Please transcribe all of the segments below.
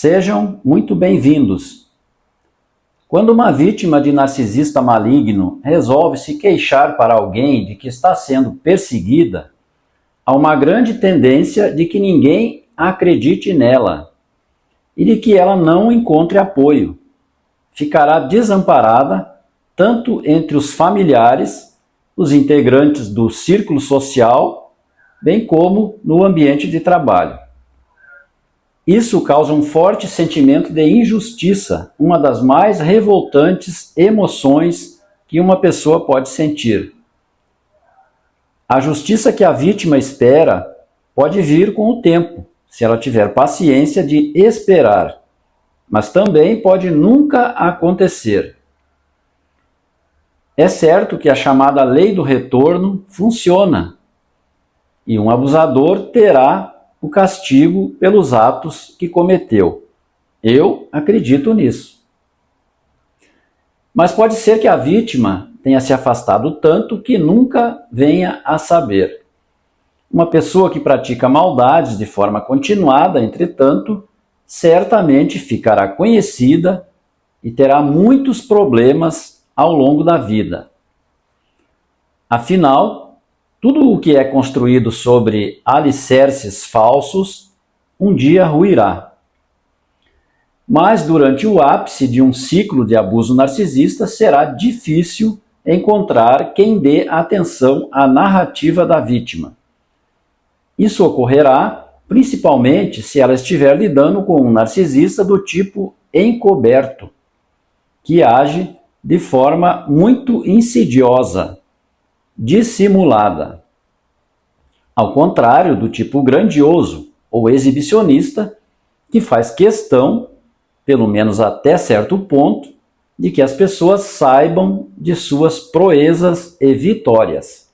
Sejam muito bem-vindos. Quando uma vítima de narcisista maligno resolve se queixar para alguém de que está sendo perseguida, há uma grande tendência de que ninguém acredite nela e de que ela não encontre apoio. Ficará desamparada tanto entre os familiares, os integrantes do círculo social, bem como no ambiente de trabalho. Isso causa um forte sentimento de injustiça, uma das mais revoltantes emoções que uma pessoa pode sentir. A justiça que a vítima espera pode vir com o tempo, se ela tiver paciência de esperar, mas também pode nunca acontecer. É certo que a chamada lei do retorno funciona, e um abusador terá o castigo pelos atos que cometeu. Eu acredito nisso. Mas pode ser que a vítima tenha se afastado tanto que nunca venha a saber. Uma pessoa que pratica maldades de forma continuada, entretanto, certamente ficará conhecida e terá muitos problemas ao longo da vida. Afinal, tudo o que é construído sobre alicerces falsos, um dia ruirá. Mas durante o ápice de um ciclo de abuso narcisista, será difícil encontrar quem dê atenção à narrativa da vítima. Isso ocorrerá principalmente se ela estiver lidando com um narcisista do tipo encoberto, que age de forma muito insidiosa, dissimulada. Ao contrário do tipo grandioso ou exibicionista, que faz questão, pelo menos até certo ponto, de que as pessoas saibam de suas proezas e vitórias.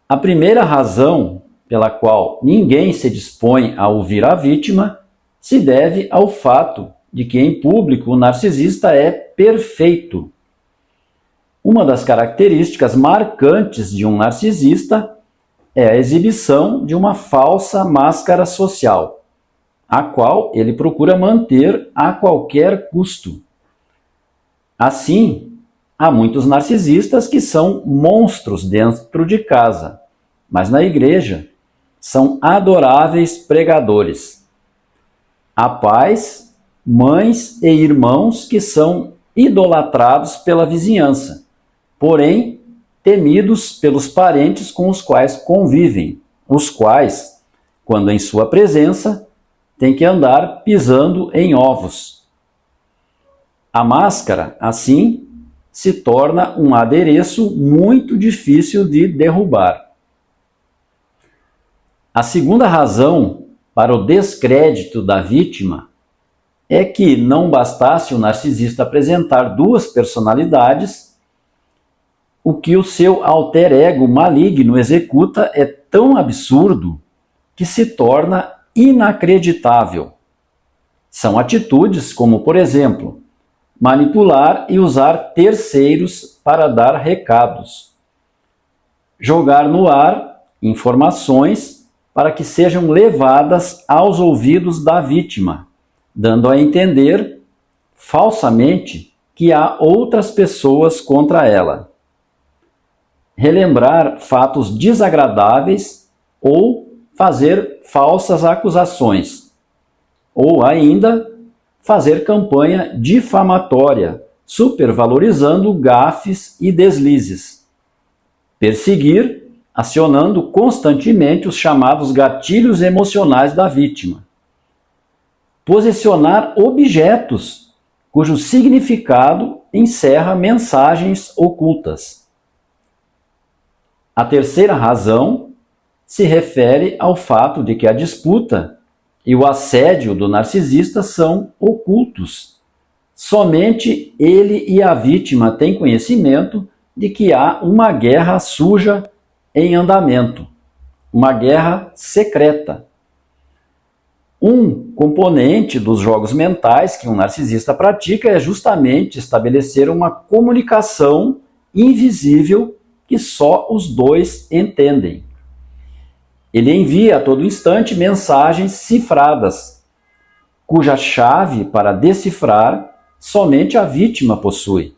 A primeira razão pela qual ninguém se dispõe a ouvir a vítima se deve ao fato de que em público o narcisista é perfeito. Uma das características marcantes de um narcisista é a exibição de uma falsa máscara social, a qual ele procura manter a qualquer custo. Assim, há muitos narcisistas que são monstros dentro de casa, mas na igreja são adoráveis pregadores. Há pais, mães e irmãos que são idolatrados pela vizinhança, porém temidos pelos parentes com os quais convivem, os quais, quando em sua presença, têm que andar pisando em ovos. A máscara, assim, se torna um adereço muito difícil de derrubar. A segunda razão para o descrédito da vítima é que não bastasse o narcisista apresentar duas personalidades, o que o seu alter ego maligno executa é tão absurdo que se torna inacreditável. São atitudes como, por exemplo, manipular e usar terceiros para dar recados, jogar no ar informações para que sejam levadas aos ouvidos da vítima, dando a entender, falsamente, que há outras pessoas contra ela. Relembrar fatos desagradáveis ou fazer falsas acusações, ou ainda fazer campanha difamatória, supervalorizando gafes e deslizes. Perseguir, acionando constantemente os chamados gatilhos emocionais da vítima. Posicionar objetos cujo significado encerra mensagens ocultas. A terceira razão se refere ao fato de que a disputa e o assédio do narcisista são ocultos. Somente ele e a vítima têm conhecimento de que há uma guerra suja em andamento, uma guerra secreta. Um componente dos jogos mentais que um narcisista pratica é justamente estabelecer uma comunicação invisível que só os dois entendem. Ele envia a todo instante mensagens cifradas, cuja chave para decifrar somente a vítima possui.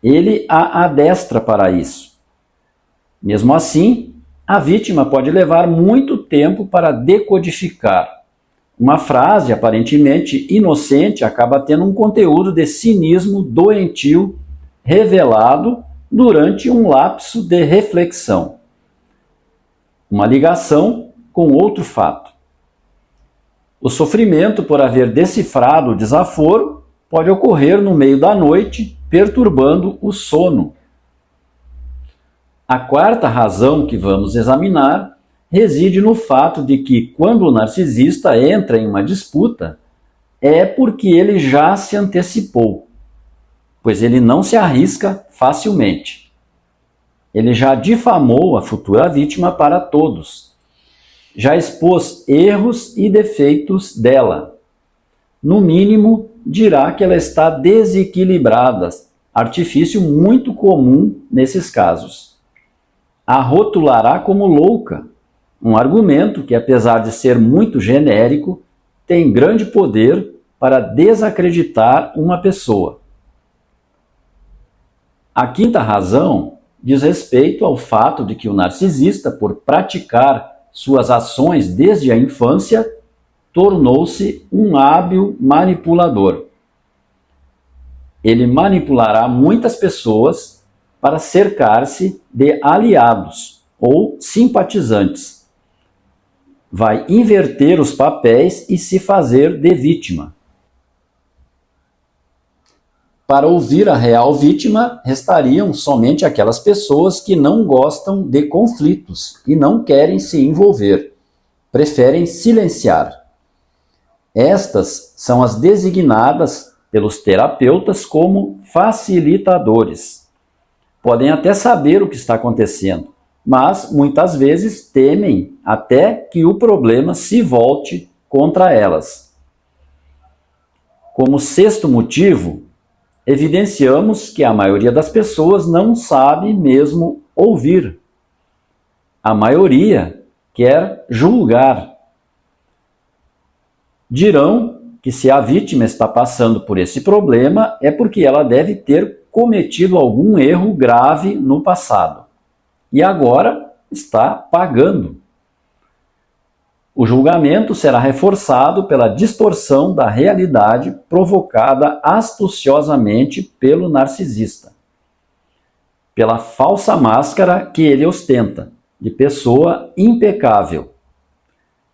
Ele a adestra para isso. Mesmo assim, a vítima pode levar muito tempo para decodificar. Uma frase aparentemente inocente acaba tendo um conteúdo de cinismo doentio revelado durante um lapso de reflexão. Uma ligação com outro fato. O sofrimento por haver decifrado o desaforo pode ocorrer no meio da noite, perturbando o sono. A quarta razão que vamos examinar reside no fato de que, quando o narcisista entra em uma disputa, é porque ele já se antecipou, pois ele não se arrisca facilmente. Ele já difamou a futura vítima para todos. Já expôs erros e defeitos dela. No mínimo, dirá que ela está desequilibrada, artifício muito comum nesses casos. A rotulará como louca, um argumento que, apesar de ser muito genérico, tem grande poder para desacreditar uma pessoa. A quinta razão diz respeito ao fato de que o narcisista, por praticar suas ações desde a infância, tornou-se um hábil manipulador. Ele manipulará muitas pessoas para cercar-se de aliados ou simpatizantes. Vai inverter os papéis e se fazer de vítima. Para ouvir a real vítima, restariam somente aquelas pessoas que não gostam de conflitos e não querem se envolver, preferem silenciar. Estas são as designadas pelos terapeutas como facilitadores. Podem até saber o que está acontecendo, mas muitas vezes temem até que o problema se volte contra elas. Como sexto motivo, evidenciamos que a maioria das pessoas não sabe mesmo ouvir. A maioria quer julgar. Dirão que se a vítima está passando por esse problema é porque ela deve ter cometido algum erro grave no passado e agora está pagando. O julgamento será reforçado pela distorção da realidade provocada astuciosamente pelo narcisista, pela falsa máscara que ele ostenta, de pessoa impecável,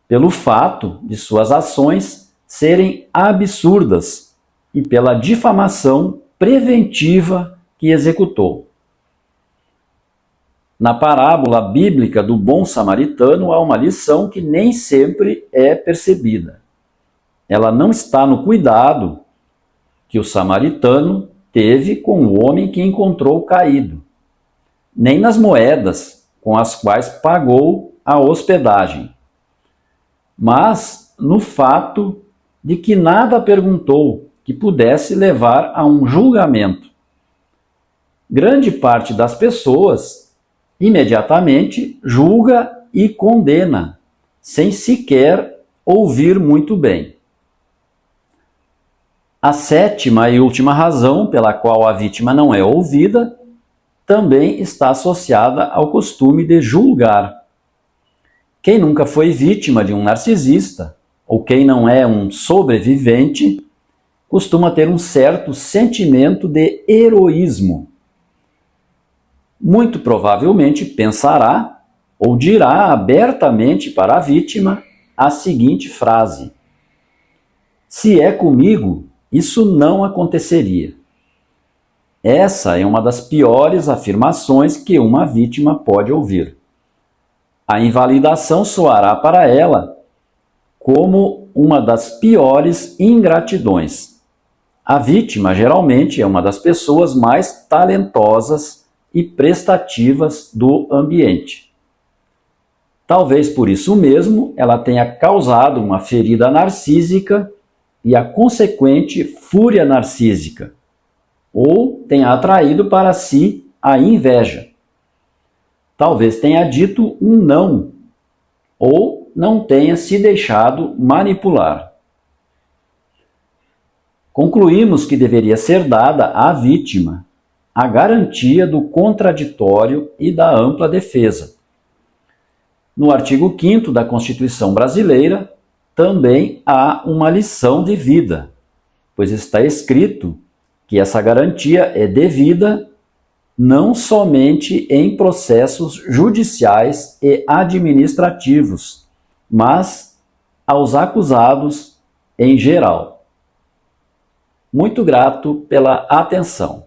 pelo fato de suas ações serem absurdas e pela difamação preventiva que executou. Na parábola bíblica do bom samaritano há uma lição que nem sempre é percebida. Ela não está no cuidado que o samaritano teve com o homem que encontrou caído, nem nas moedas com as quais pagou a hospedagem, mas no fato de que nada perguntou que pudesse levar a um julgamento. Grande parte das pessoas imediatamente julga e condena, sem sequer ouvir muito bem. A sétima e última razão pela qual a vítima não é ouvida também está associada ao costume de julgar. Quem nunca foi vítima de um narcisista, ou quem não é um sobrevivente, costuma ter um certo sentimento de heroísmo. Muito provavelmente pensará ou dirá abertamente para a vítima a seguinte frase: "Se é comigo, isso não aconteceria." Essa é uma das piores afirmações que uma vítima pode ouvir. A invalidação soará para ela como uma das piores ingratidões. A vítima geralmente é uma das pessoas mais talentosas e prestativas do ambiente. Talvez por isso mesmo ela tenha causado uma ferida narcísica e a consequente fúria narcísica, ou tenha atraído para si a inveja. Talvez tenha dito um não, ou não tenha se deixado manipular. concluímos que deveria ser dada à vítima a garantia do contraditório e da ampla defesa. No artigo 5º da Constituição Brasileira, também há uma lição de vida, pois está escrito que essa garantia é devida não somente em processos judiciais e administrativos, mas aos acusados em geral. Muito grato pela atenção.